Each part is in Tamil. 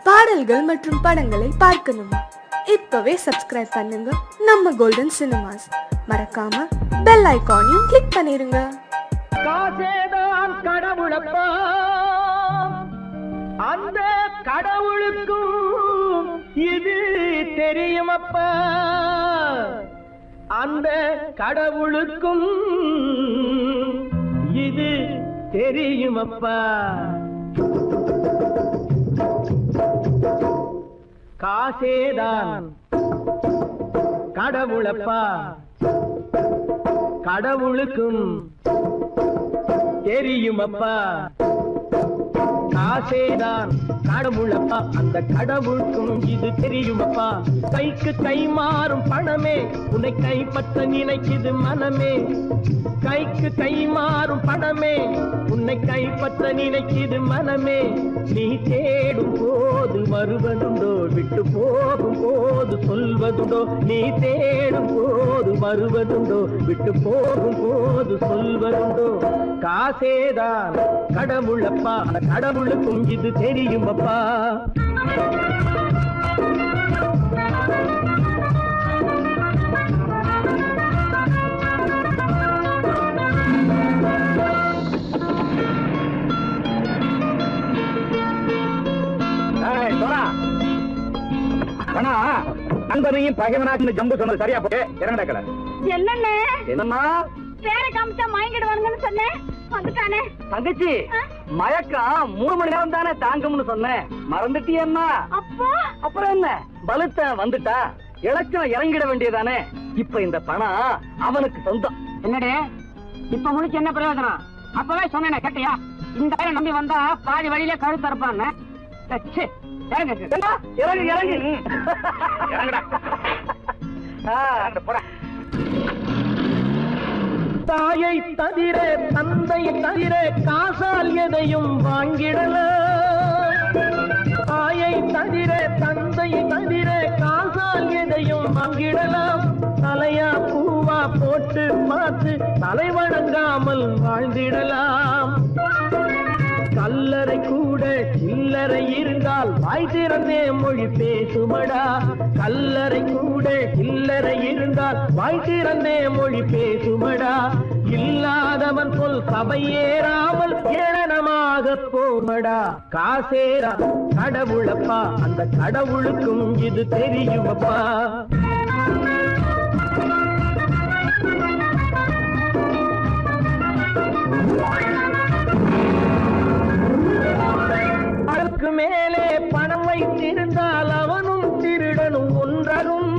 பாடல்கள் மற்றும் படங்களை பார்க்கணுமா? இப்பவே சப்ஸ்கிரைப் பண்ணுங்க நம்ம கோல்டன் சினிமாஸ். மறக்காம பெல் ஐகானையும் கிளிக் பண்ணிருங்க. காசேதான் கடவுளப்பா, அந்த கடவுளுக்கும் இது தெரியுமப்பா, அந்த கடவுளுக்கும் இது தெரியுமப்பா. காசேதான் கடவுளப்பா, கடவுளுக்கும் தெரியுமப்பா. காசேதான் கடவுளப்பா, அந்த கடவுளுக்கும் இது தெரியுமப்பா. கைக்கு கை மாறும் பணமே உன்னை கைப்பற்ற நினைக்குது மனமே. கைக்கு கை மாறும் பணமே உன்னை கைப்பற்ற நினைக்குது மனமே. நீ தேடும் போது வருவதுண்டோ, விட்டு போகும் போது சொல்வதுண்டோ. நீ தேடும் போது வருவதுண்டோ, விட்டு போகும் போது சொல்வதுண்டோ. காசேதான் கடவுளப்பா, அந்த கடவுளுக்கும் இது தெரியுமப்பா. நண்பனையும் பகைவனாக்கு ஜம்பு சொன்னது சரியா போட்டு இறங்கடக்கல. என்னண்ணே என்னம்மா பேர காமிச்சா மயங்கிடுவானுங்கன்னு சொன்னேன், வந்துட்டானே. தங்கச்சி, மயக்கம் 3 மணி நேரம் தானே தாங்கும்னு சொன்னேன், மறந்துட்டியம்மா? அப்போ அப்புறம் என்ன, பலத்த வந்துட்டா இலக்கம் இறங்கிட வேண்டியதானே. இப்ப இந்த பணம் அவனுக்கு சொந்தம். என்னடே இப்ப முடிச்சு என்ன பிரயோஜனம்? அப்பவே சொன்னேன் கேட்டியா? இந்த வேலை நம்பி வந்தா பாதி வழியில கழுத்து அறுப்பான்னு. இறங்கு இறங்கு தாயை தவிர தந்தை தவிர காசால் எதையும் வாங்கிடலாம். தாயை தவிர தந்தை தவிர காசால் எதையும் வாங்கிடலாம். தலையா பூவா போட்டு பார்த்து தலை வணங்காமல் வாழ்ந்திடலாம். கல்லறை கூட சில்லறை இருந்தால் வாய் திறந்தே மொழி பேசுமடா. கல்லறை கூட சில்லறை இருந்தால் வாய் திறந்தே மொழி பேசுமடா. இல்லாதவன் சொல் சபையேறாமல் ஏளனமாக போமடா. காசேரா கடவுளப்பா, அந்த கடவுளுக்கும் இது தெரியுமப்பா. அளவுக்கு மேலே பணம் வைத்திருந்தால் அவனும் திருடனும் ஒன்றாகும்.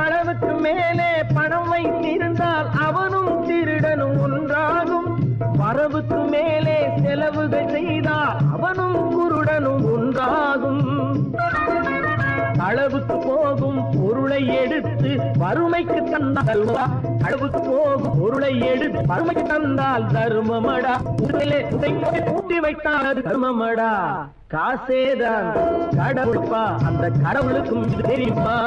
அளவுக்கு மேலே பணம் வைத்திருந்தால் அவனும் திருடனும் ஒன்றாகும். வரவுக்கு மேலே செலவுகள் செய்தால் அவனும் குருடனும் ஒன்றாகும். அளவுக்கு போகும் பொருளை எடுத்து வறுமைக்கு தந்தால் அளவுக்கு போகும் பொருளை எடுத்து வறுமைக்கு தந்தால் தர்மமடா. பூட்டி வைத்தால் அது தர்மமடா. காசேதான் கடவுள்ப்பா, அந்த கடவுளுக்கும் இது தெரியுமா?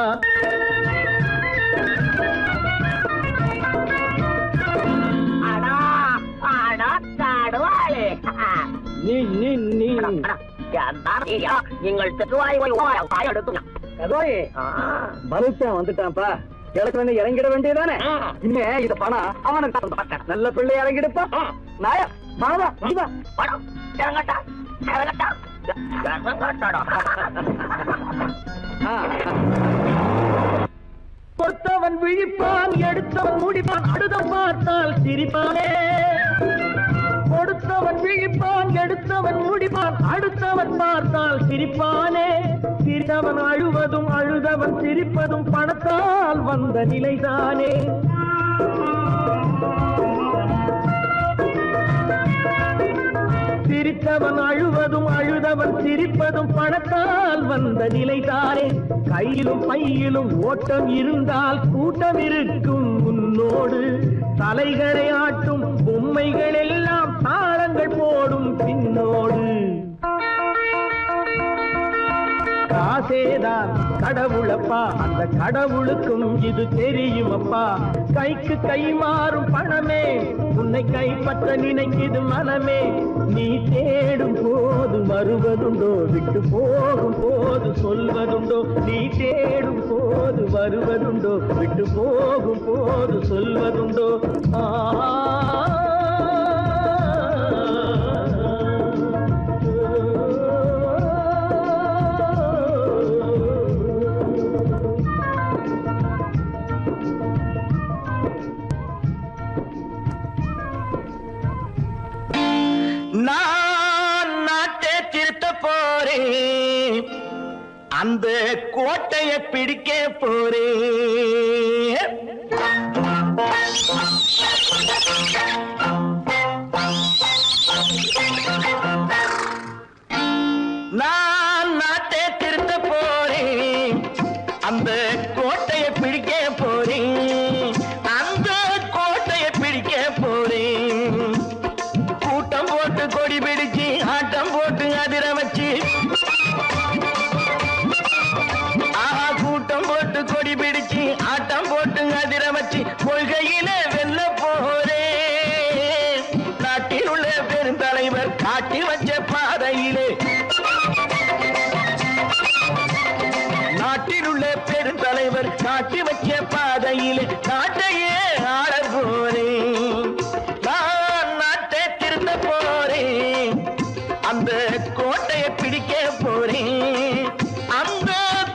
வந்துட்டான்ப்பா, கிழக்கு இறங்கிட வேண்டியதானே. இனிமே இது பணம் அவனுக்கு நல்ல பிள்ளை இறங்கிடுப்பா. நாயா மாவா பணம் இறங்கட்டா இறங்கட்டா. கொடுத்தவன் விழிப்பான், எடுத்தவன் முடிப்பான், அடுத்த பார்த்தால் சிரிப்பானே. கொடுத்தவன் விழிப்பான், எடுத்தவன் முடிப்பான், அடுத்தவன் பார்த்தால் சிரிப்பானே. சிரித்தவன் அழுவதும் அழுதவன் சிரிப்பதும் பணத்தால் வந்த நிலைதானே. சிரித்தவன் அழுவதும் அழுதவன் சிரிப்பதும் பணத்தால் வந்த நிலைதானே. கையிலும் பையிலும் ஓட்டம் இருந்தால் கூட்டம் இருக்கும் உன்னோடு. தலைகளை ஆட்டும் பொம்மைகள் எல்லாம் தாளங்கள் போடும் பின்னோடு. காசேதான் கடவுளப்பா, அந்த கடவுளுக்கும் இது தெரியுமப்பா. கைக்கு கை மாறும் பணமே உன்னை கைப்பற்ற நினைக்குது மனமே. நீ தேடும் போது வருவதுண்டோ, விட்டு போகும் போது சொல்வதுண்டோ. நீ தேடும் போது வருவதுண்டோ, விட்டு போகும் போது சொல்வதுண்டோ. நான் நாட்டை திருத்த போறேன், அந்த கோட்டையை பிடிக்க போறேன். நான் நாட்டை திருத்த போறேன், அந்த கோட்டையை பிடிக்க போறேன். அந்த கோட்டையை பிடிக்க போறேன். கூட்டம் போட்டு கொடி பிடிச்சு ஆட்டம் போட்டு அதிர வச்சு, கூட்டம் போட்டு கொடி பிடிச்சு ஆட்டம் போட்டு அதிர வச்சு கொள்கையில வெல்ல போறேன். நாட்டில் உள்ள பெருந்தலைவர் காட்டி வச்ச பாதையிலே, நாட்டில் உள்ள பெருந்தலைவர் காட்டி வச்ச பாதையிலே நாட்டையே ஆள போறேன். நான் நாட்டை திருத்த போறேன், அந்த கோட்டையை பிடிக்க போறேன். அந்த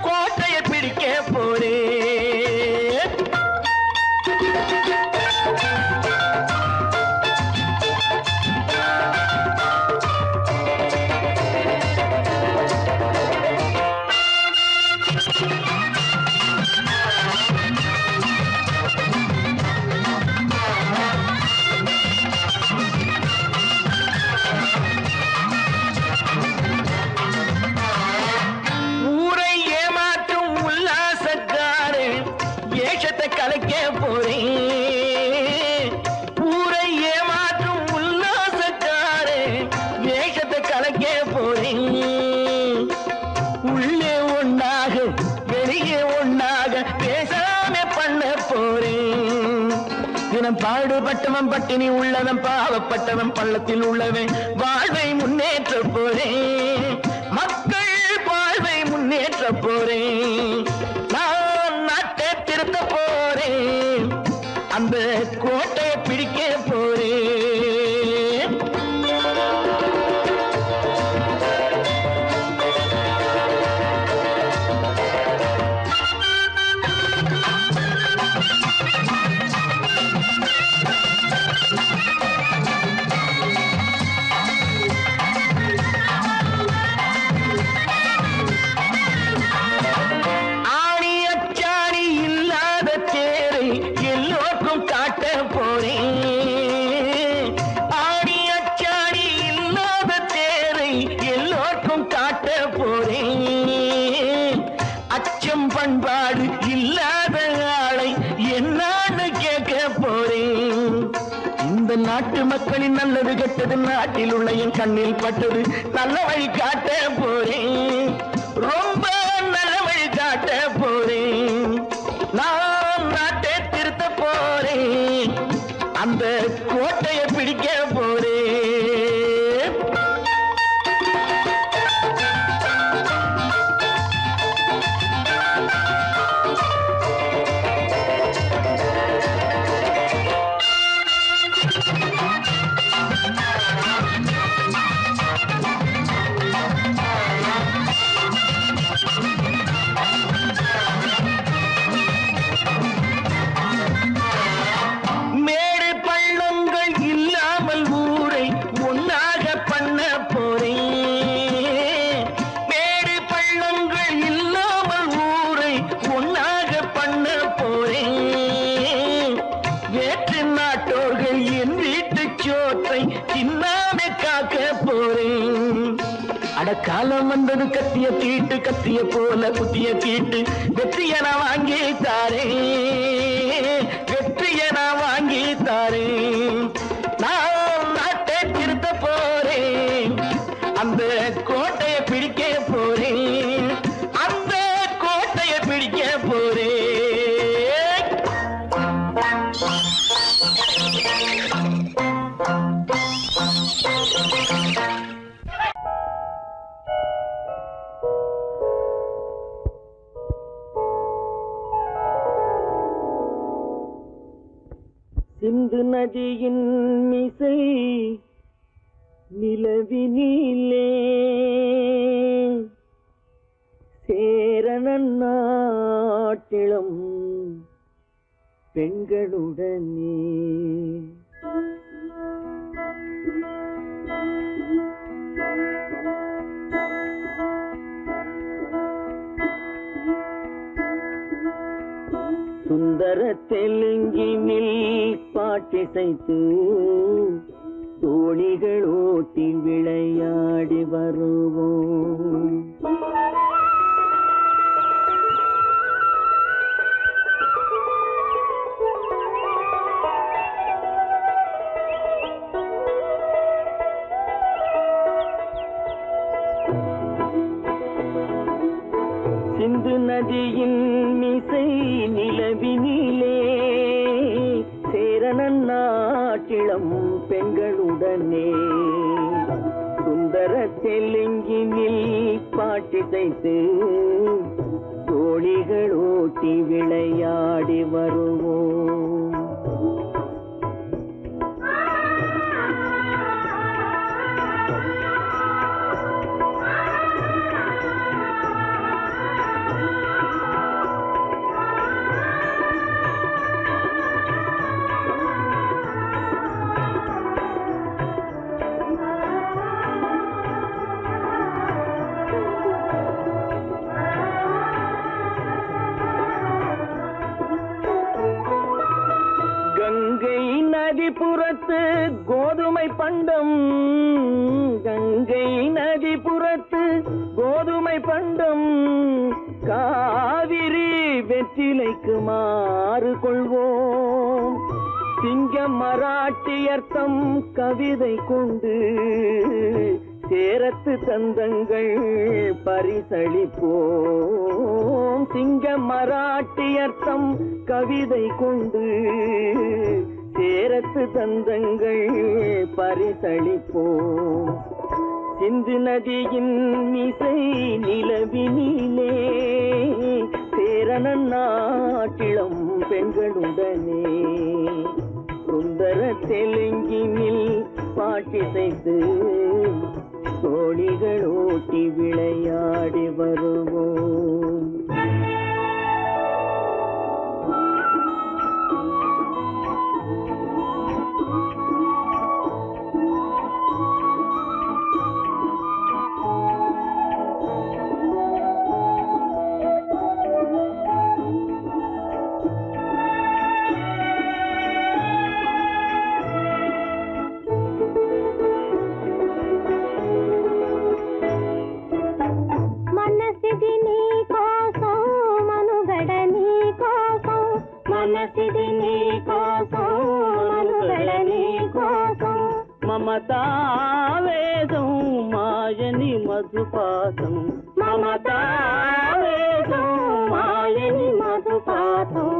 கோட்டையை பிடிக்க போறேன். ஊரை ஏமாற்றும் உல்லாசக்காரு ஏஷத்தை கலைக்க போறேன். ஊரை ஏமாற்றும் உல்லாசக்காரு ஏஷத்தை கலைக்க போறேன். உள்ளே ஒண்ணாக வெளியே ஒண்ணாக பேசாம பண்ண போறேன். தினம் பாடுபட்டவன் பட்டினி உள்ளவன், பாவப்பட்டவன் பள்ளத்தில் உள்ளவன் வாழ்வை முன்னேற்ற போறேன். மக்கள் வாழ்வை முன்னேற்ற போறேன். நான் நாட்டை திருத்த போறேன், அந்த கோட்டையை பிடிக்க போறேன். ஆணி அச்சாணி இல்லாத தேரை எல்லோருக்கும் காட்ட போறேன். ஆணி அச்சாணி இல்லாத தேரை எல்லோருக்கும் காட்ட போறேன். அச்சம் பண்பாடு இல்லாத ஆளை என்னான்னு கேட்க போறேன். இந்த நாட்டு மக்களின் நல்லது கெட்டது நாட்டில் உள்ள என் கண்ணில் பட்டது. நல்ல வழி காட்ட போறேன், ரொம்ப நல்ல வழி காட்ட போறேன். நான் நாட்டை திருத்த போறேன், அந்த கோட்டையை பிடிக்க போறேன். மேடு பள்ளங்கள் இல்லாமல் ஊரை ஒன்னாக பண்ண போறேன். மேடு பள்ளங்கள் இல்லாமல் ஊரை ஒன்னாக பண்ண போறேன். வேற்று நாட்டோர்கள் என் வீட்டு சோற்றை தின்னாமே காக்க போறேன். அடக்காலம் வந்தது கத்திய தீட்டு, கத்திய போல குத்திய தீட்டு. வெற்றிய நான் வாங்கி தாரேன், வெற்றிய நான் வாங்கி தாரேன். நான் நாட்டை திருத்த போறேன், அந்த கோட்டையை பிடிக்க போறேன். சிந்து நதியின் மிசை நிலவினிலே சேரணன் நாட்டிளம் பெண்களுடனே சுந்தர தெலுங்கினில் பாட்டிசைத்து தோணிகள் ஓட்டி விளையாடி வருவோம். சிந்து நதியின் மிசை நிலவினிலே சேரணன் நாட்டிளம் பெண்களுடனே சுந்தர தெலுங்கினில் பாட்டிசைத்து தோணிகள் ஓட்டி விளையாடி வருவோம். கங்கை நதிபுறத்து கோதுமை பண்டம், கங்கை நதிபுறத்து கோதுமை பண்டம், காவிரி வெற்றிலைக்கு மாறு கொள்வோம். சிங்க மராட்டியர்த்தம் கவிதை கொண்டு சேரத்து தந்தங்கள் பரிசளிப்போம். சிங்க மராட்டியர்த்தம் கவிதை கொண்டு சேரத்து தந்தங்கள் பரிசளிப்போம். சிந்து நதியின் மிசை நிலவினிலே சேரணன் நாட்டிளம் பெண்களுடனே சுந்தர தெலுங்கினில் பாட்டிசைத்து தோணிகள் ஓட்டி விளையாடி வருவோம். మమతావేదం మాయని మధుపాతం, మమతావేదం మాయని మధుపాతం,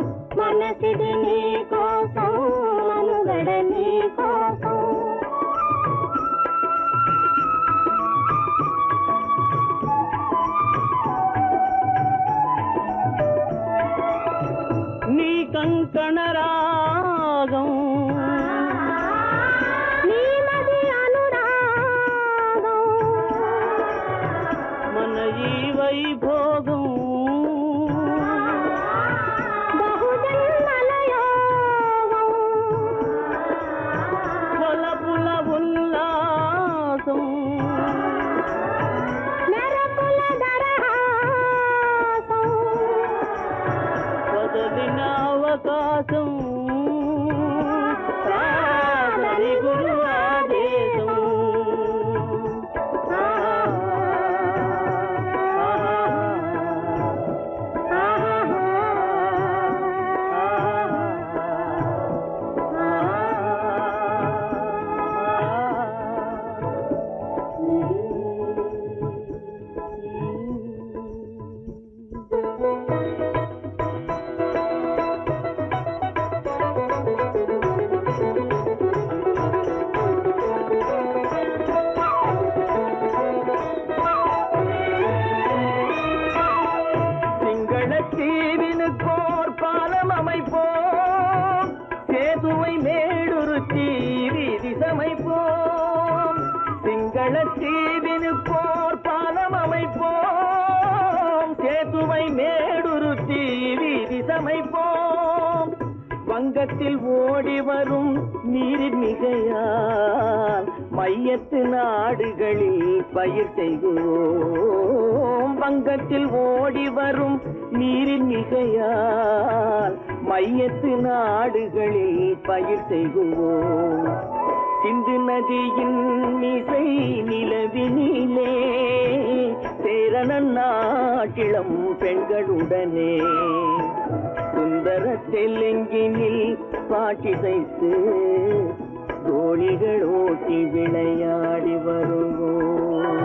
మనసిది నీ కోసం మనుగడ నీ కోసం. నీ కంకణ రాగం వైభోగం బహుజన్మలయోగం కొలపుల ఉల్లాసం మెరపుల దరహాసం వదలిన అవకాశం సాదరి గురు ఆదేశం. வங்கத்தில் ஓடி வரும் நீரின் மிகையால் மையத்து நாடுகளில் பயிர் செய்கிறோம். வங்கத்தில் ஓடி வரும் நீரின் மிகையால் மையத்து நாடுகளில் பயிர் செய்கிறோம். சிந்து நதியின் மிசை நிலவினிலே சேரணன் நாட்டிளம் பெண்களுடனே சுந்தர தெலுங்கினில் பாட்டிசைத்து தோழிகள் ஓட்டி விளையாடி வருவோம்.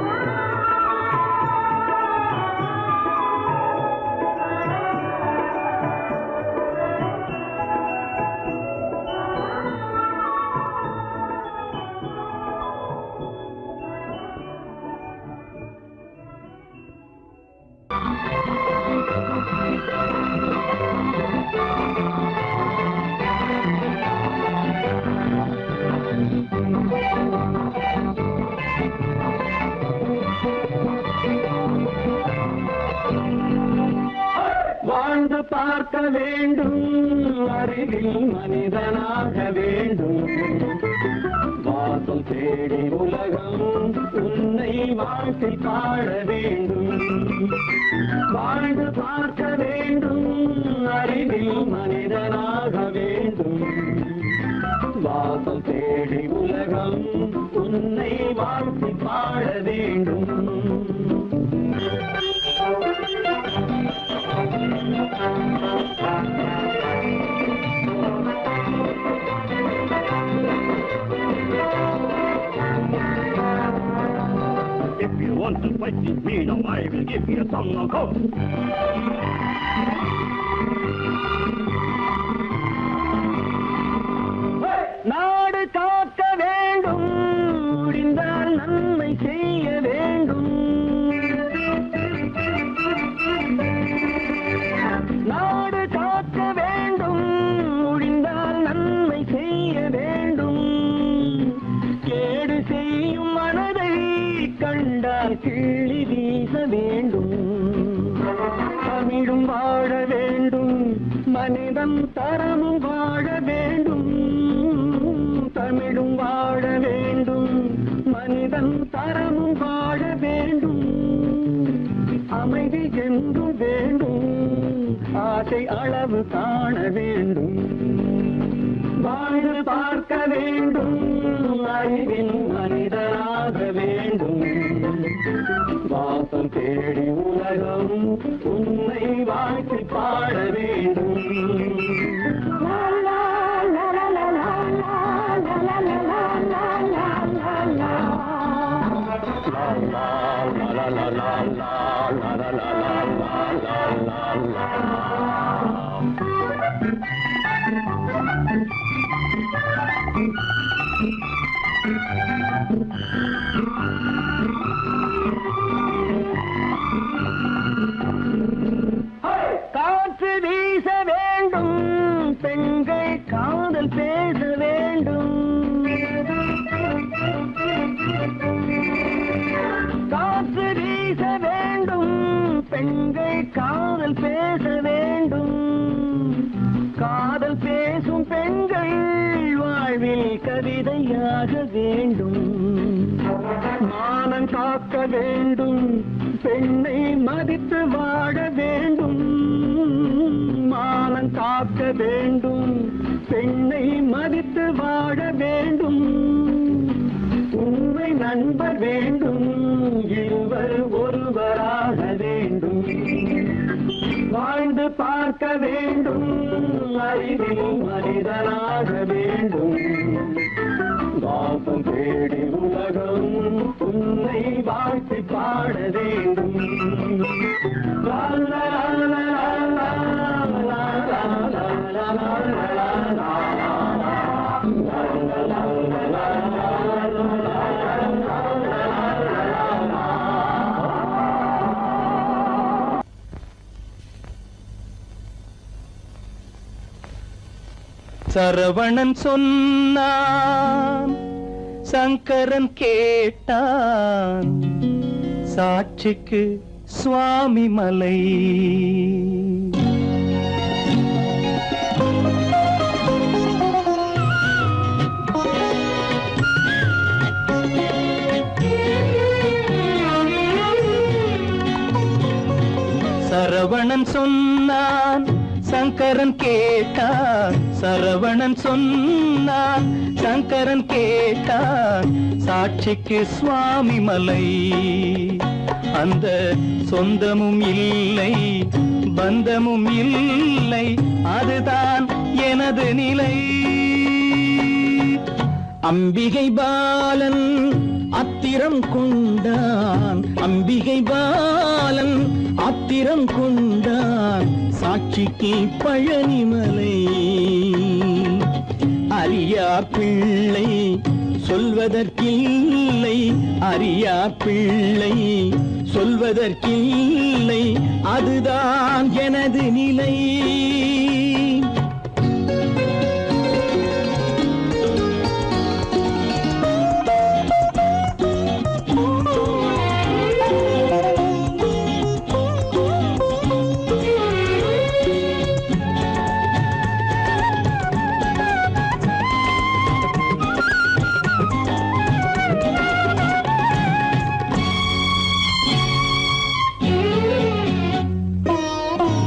வாழ்ந்து பார்க்க வேண்டும், அறிவில் மனிதனாக வேண்டும். வாசல் தேடி உலகம் உன்னை வாழ்த்தி பாட வேண்டும். வாழ்ந்து பார்க்க வேண்டும், அறிவில் மனிதனாக வேண்டும். வாசல் தேடி உலகம் உன்னை வாழ்த்தி பாட வேண்டும். If you want to fight with me, now I will give you some knockout. நாடு காக்க வேண்டும், முடிந்தால் நன்மை செய்ய வேண்டும். நாடு காக்க வேண்டும், முடிந்தால் நன்மை செய்ய வேண்டும். கேடு செய்யும் மனதை கண்டால் கிள்ளி வீச வேண்டும். தமிழும் வாழ வேண்டும், மனிதன் தரமும் வாழ வேண்டும். தமிழும் வாழ வேண்டும், மனிதன் தரமும் வாழ வேண்டும். அமைதி என்றும் வேண்டும், ஆசை அளவு காண வேண்டும். வாழ்ந்து பார்க்க வேண்டும், அறிவின் மனிதனாக வேண்டும். வாசம் தேடி உலகம் உன்னை வாழ்த்தி பாட வேண்டும். காற்று வீச வேண்டும், பெண்கள் காதல் பேச வேண்டும். காற்று வீச வேண்டும், பெண்கள் காதல் பேச வேண்டும். காதல் பேசும் பெண்கள் வாழ்வில் கவிதையாக வேண்டும். மானம் காக்க வேண்டும், பெண்ணை மதித்து வாழ வேண்டும். மானம் காக்க வேண்டும், பெண்ணை மதித்து வாழ வேண்டும். உண்மை நண்பர் வேண்டும், இருவர் ஒருவராக வேண்டும். வாழ்ந்து பார்க்க வேண்டும், அறிவில் மனிதனாக வேண்டும். வாசம் தேடி உலகம் உன்னை வாழ்த்தி பாட வேண்டும். லா லா லா லா லா லா லா லா லா லா. சரவணன் சொன்னான், சங்கரன் கேட்டான், சாட்சிக்கு சுவாமி மலை. சரவணன் சொன்னான், சங்கரன் கேட்டான். சரவணன் சொன்னான், சங்கரன் கேட்டான். சாட்சிக்கு சுவாமி மலை. அந்த சொந்தமும் இல்லை, பந்தமும் இல்லை, அதுதான் எனது நிலை. அம்பிகை பாலன் அத்திரம் கொண்டான். அம்பிகை பாலன் ஆத்திரம் கொண்டான். சாட்சிக்கு பழனிமலை. அறியா பிள்ளை சொல்வதற்கில்லை, அறியா பிள்ளை சொல்வதற்கில்லை, அதுதான் எனது நிலை.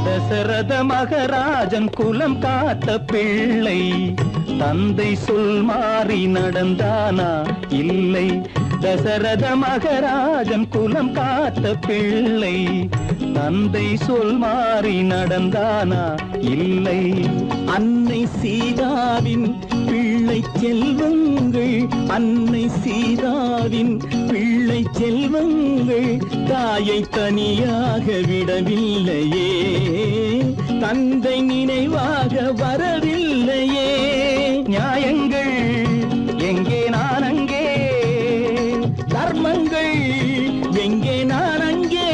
தசரத மகராஜன் குலம் காத்த பிள்ளை. தந்தை சொல் மாறி நடந்தானா? இல்லை. தசரத மகராஜன் குலம் காத்த பிள்ளை. தந்தை சொல் மாறி நடந்தானா? இல்லை. அன்னை சீதாவின் பிள்ளை செல்வங்கள். அன்னை சீதாவின் பிள்ளை செல்வங்கள் தாயை தனியாக விடவில்லையே. தந்தை நினைவாக வரவில்லையே. நியாயங்கள் எங்கே நான் அங்கே, தர்மங்கள் எங்கே நான் அங்கே.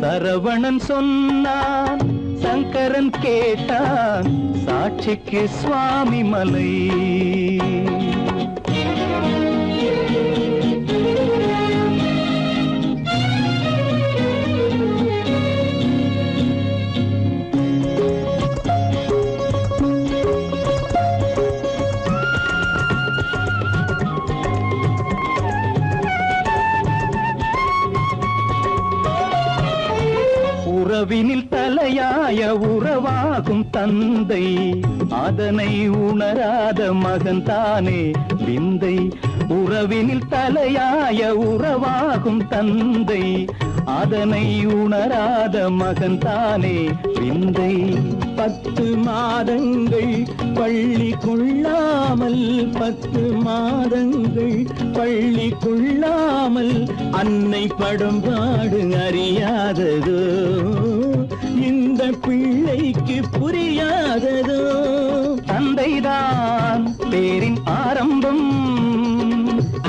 சரவணன் சொன்னான், சங்கரன் கேட்டான். சாட்சிக்கு சுவாமி மலை. உறவினில் தலையாய உறவாகும் தந்தை. அதனை உணராத மகன் தானே விந்தை. உறவினில் தலையாய உறவாகும் தந்தை. அதனை உணராத மகன் தானே விந்தை. 10 மாதங்கள் பள்ளி கொள்ளாமல், 10 மாதங்கள் பள்ளி கொள்ளாமல் அன்னை படும் பாடு அறியாததோ. இந்த பிள்ளைக்கு புரியாததோ. தந்தைதான் பேரின் ஆரம்பம்,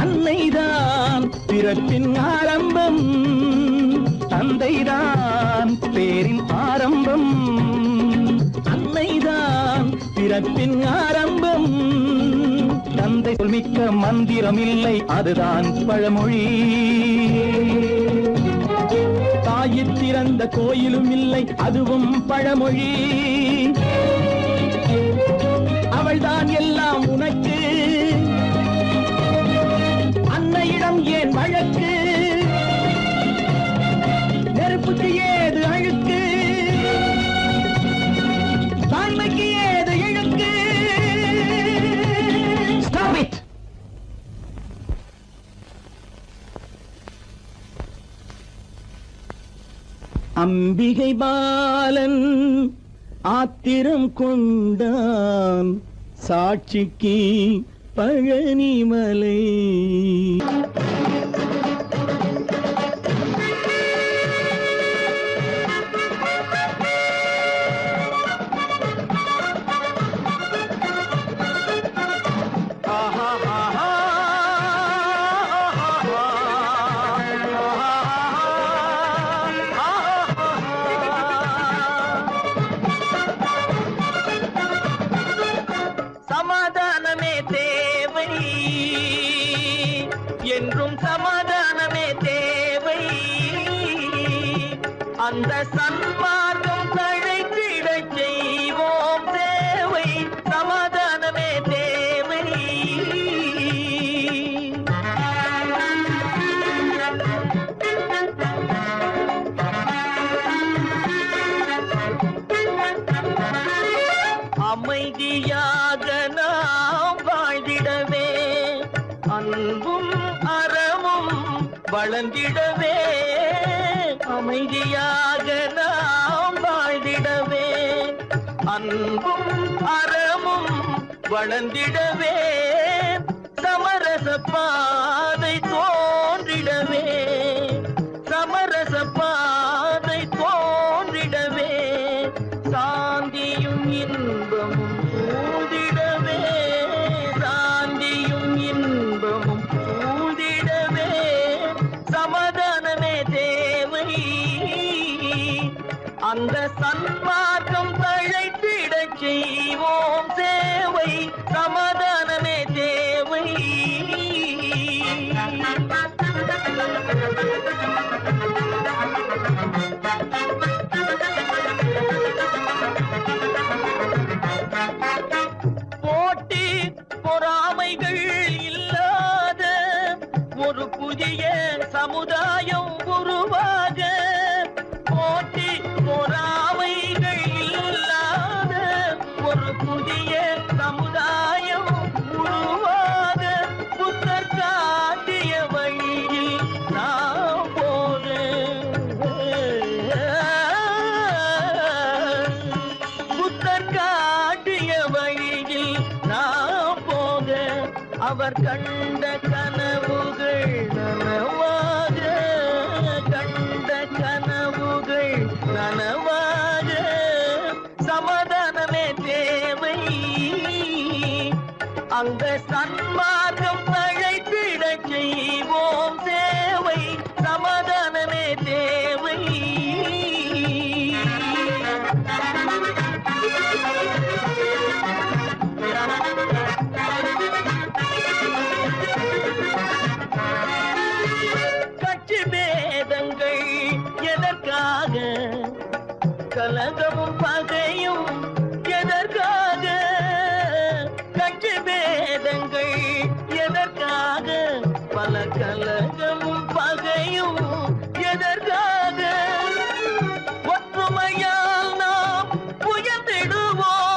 அன்னைதான் பிறப்பின் ஆரம்பம். தந்தைதான் பேரின் ஆரம்பம், அன்னைதான் பிறப்பின் ஆரம்பம். தந்தை சொல்மிக்க மந்திரம் இல்லை, அதுதான் பழமொழி. தாயிற் திறந்த கோயிலும் இல்லை, அதுவும் பழமொழி. அவள்தான் எல்லாம் உனக்கு, அன்னையிடம் ஏன் வழக்கு? நெருப்புக்கு ஏது அழுக்கு, தாய்மைக்கு ஏது இழுக்கு? Stop it! அம்பிகை பாலன் ஆத்திரம் கொண்டான். சாட்சிக்கு பழனிமலை. சமாதானமே தேவை என்றும், சமாதானமே தேவை. அந்த சன்மார்க்கம் தழைத்திடச் செய்வோம் தேவை. சமாதானமே தேவை. அமைதியாக நாம் வாழ்ந்திடவே அன்பும் அறமும் வளர்ந்திடவே அமைதியாக நாம் வாழ்ந்திடவே அன்பும் அறமும் வளர்ந்திடவே சமரச பாதை தோன்றிடவே சமரச பாதை தோன்றிடவே சாந்தியும் இன்பமும் சூழ்ந்திடவே சாந்தியும் இன்பமும் சூழ்ந்திடவே சமாதானமே தேவை அந்த சன்மார்க்கம் தழைத்திடச் செய்வோம் சேவை சமாதானமே தேவை போட்டி பொறாமைகள் இல்லாத ஒரு புதிய சமுதாயம் உருவாக போட்டி பொறாமைகள் இல்லாத ஒரு புதிய சமுதாயம் உருவாக புத்தர் காட்டிய வழியில் நாம் போக புத்தர் காட்டிய வழியில் நாம் போக அவர் கண்ட கனவுகள் நனவாக கண்ட கனவுகள் நனவாக சமாதானமே தேவை அந்த சன்மார்க்கம் தழைத்திடச் செய்வோம் சேவை சமாதானமே தேவை கட்சி பேதங்கள் எதற்காக கலகமும் பகையும் எதற்காக கட்சி பேதங்கள் எதற்காக பல கலகமும் பகையும் எதற்காக ஒற்றுமையால் நாம் உயர்ந்திடுவோம்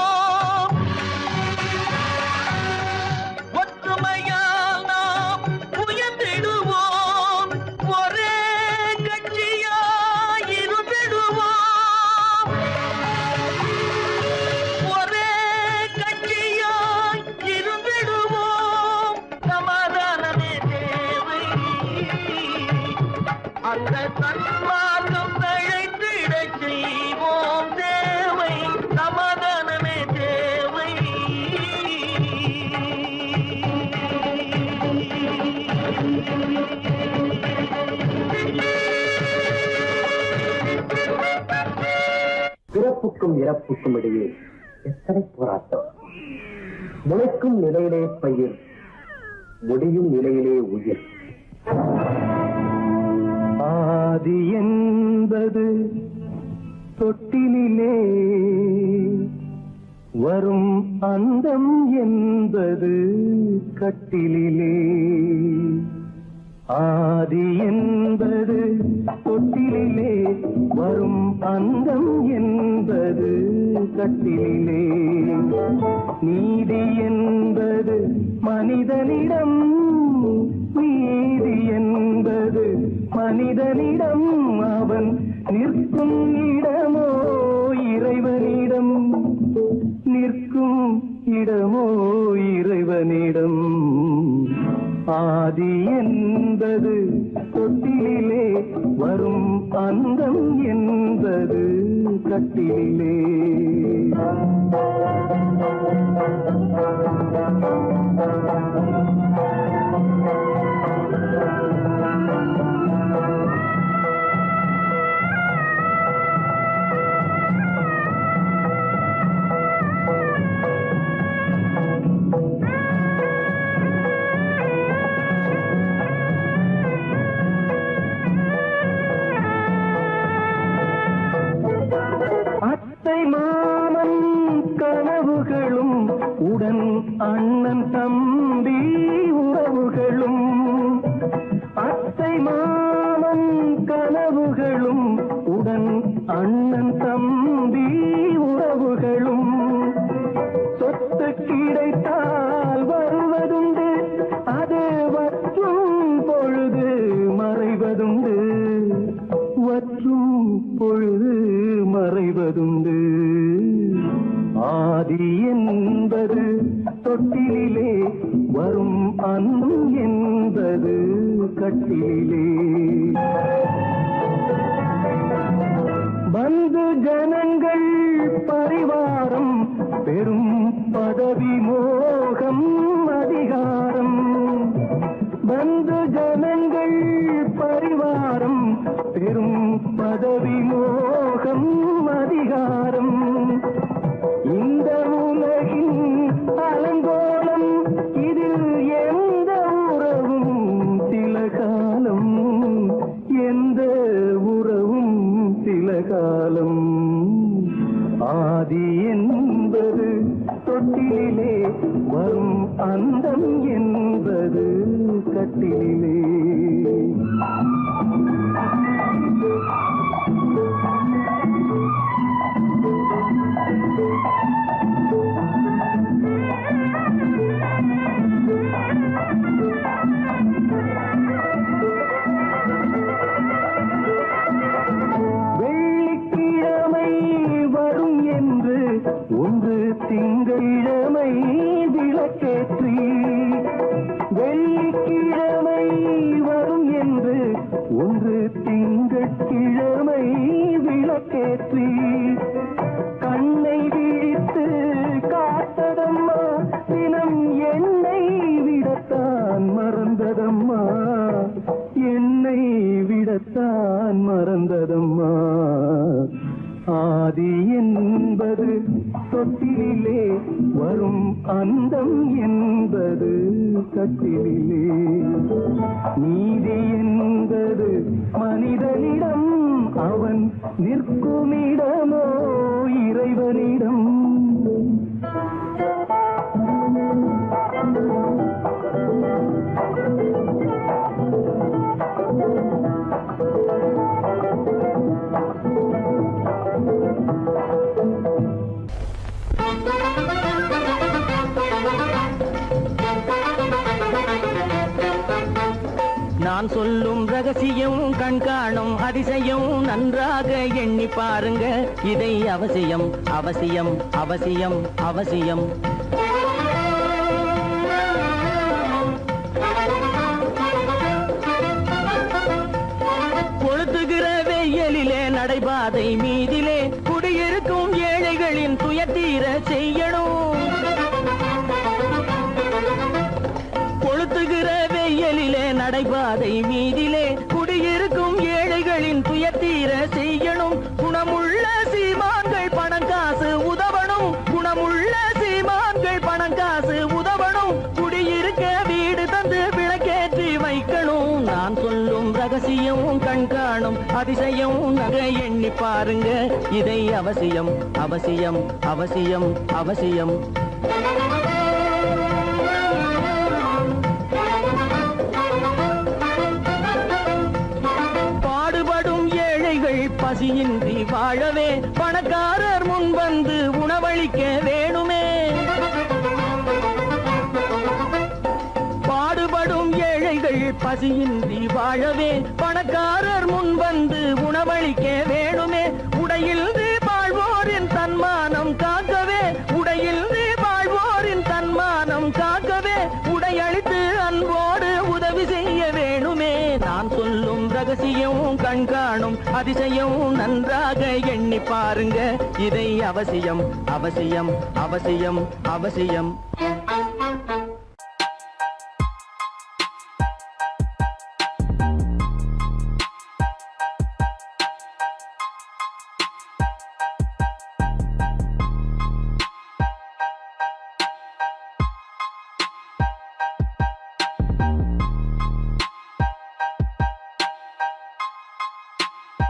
ஒற்றுமையால் நாம் உயர்ந்திடுவோம் ஒரே கட்சியாய் இருந்திடுவோம் ஒரே கட்சியாய் இருந்திடுவோம் சமாதானமே தேவை அந்த சன்மார்க்கம் தழைத்திடச் செய்வோம் தேவை சமாதானமே தேவை பிறப்புக்கும் இறப்புக்கும் இடையே எத்தனை போராட்டம் முளைக்கும் நிலையிலே பயிர் முடியும் நிலையிலே உயிர் ஆதி என்பது தொட்டிலே வரும் அந்தம் என்பது கட்டிலே ஆதி என்பது தொட்டிலே வரும் அந்தம் என்பது கட்டிலே நீதி என்பது மனிதனிடம் நீதி என்பது மனிதனிடம் அவன் நிற்கும் இடமோ இறைவனிடம் நிற்கும் இடமோ இறைவனிடம் ஆதி என்பது தொட்டிலே வரும் அந்தம் என்பது கட்டிலே மாமன் கனவுகளும் உடன் அண்ணன் தம்பி உறவுகளும் அத்தை மாமன் கனவுகளும் உடன் அண்ணன் தம்பி உறவுகளும் கிடைத்தால் வருவதுண்டு, அது வற்றும் பொழுது மறைவதுண்டு, வற்றும் பொழுது மறைவதுண்டு. ஆதி என்பது தொட்டிலே வரும், அன்பும் என்பது கட்டிலே. பந்து ஜனங்கள் பரிவாரம் பெரும் பதவி மோகம் அதிகாரம். பந்து ஜனங்கள் பரிவாரம் பெரும் பதவி மோகம் அதிகாரம். இந்த உலகின் அலங்கோலம், இதில் எந்த உறவும் சில காலம், எந்த உறவும் சில காலம். ஆதி என்பது தொட்டிலே வரும், அந்தம் என்பது கட்டிலே. வெள்ளிக்கிழமை வரும் என்று ஒன்று திங்களிழமை விளக்கேற்றி, வெள்ளிக்கிழமை வரும் என்று ஒன்று திங்கட்கிழமை விளக்கேற்றி, கண்ணை விழித்து காத்ததம்மா தினம் என்னை விடத்தான் மறந்ததம்மா, என்னை விடத்தான் மறந்ததம்மா. ஆதி என்பது தொட்டிலே வரும், அந்தம் என்பது கட்டிலே. நீதி என்பது மனிதனிடம், அவன் நிற்குமிடமோ இறைவனிடம். நான் சொல்லும் ரகசியம், கண்காணும் அதிசயம், நன்றாக எண்ணி பாருங்க. இதை அவசியம் அவசியம் அவசியம் அவசியம். கொளுத்துகிற வெயிலிலே நடைபாதை மீதிலே குடியிருக்கும் ஏழைகளின் துயத்தீர செய்யணும். கொளுத்துகிற வெயிலிலே நடைபாதை மீதிலே குடியிருக்கும் ஏழைகளின் துயத்தீர செய்யணும். குணமுள்ள சீமான்கள் பணம் காசு உதவணும், குணமுள்ள சீமான்கள் பணம் காசு உதவணும். குடியிருக்க வீடு தந்து விளக்கேற்றி வைக்கணும். நான் சொல்லும் ரகசியம், கண்காணும் அதிசயம், நகை எண்ணி பாருங்க. இதை அவசியம் அவசியம் அவசியம் அவசியம். பசியின்றி வாழவே பணக்காரர் முன் வந்து உணவளிக்க வேணுமே. பாடுபடும் ஏழைகள் பசியின்றி வாழவே பணக்காரர் முன் வந்து உணவளிக்க வேணுமே. உடையில் வாழ்வோரின் தன்மானம் காக்கவே, உடையில் வாழ்வோரின் தன்மானம் காக்கவே, உடையளித்து அன்போடு உதவி செய்ய வேணுமே. நான் சொல்லும் ரகசியம், கண்காணும் அதிசயம், நன்றாக எண்ணி பாருங்க. இதை அவசியம் அவசியம் அவசியம் அவசியம்.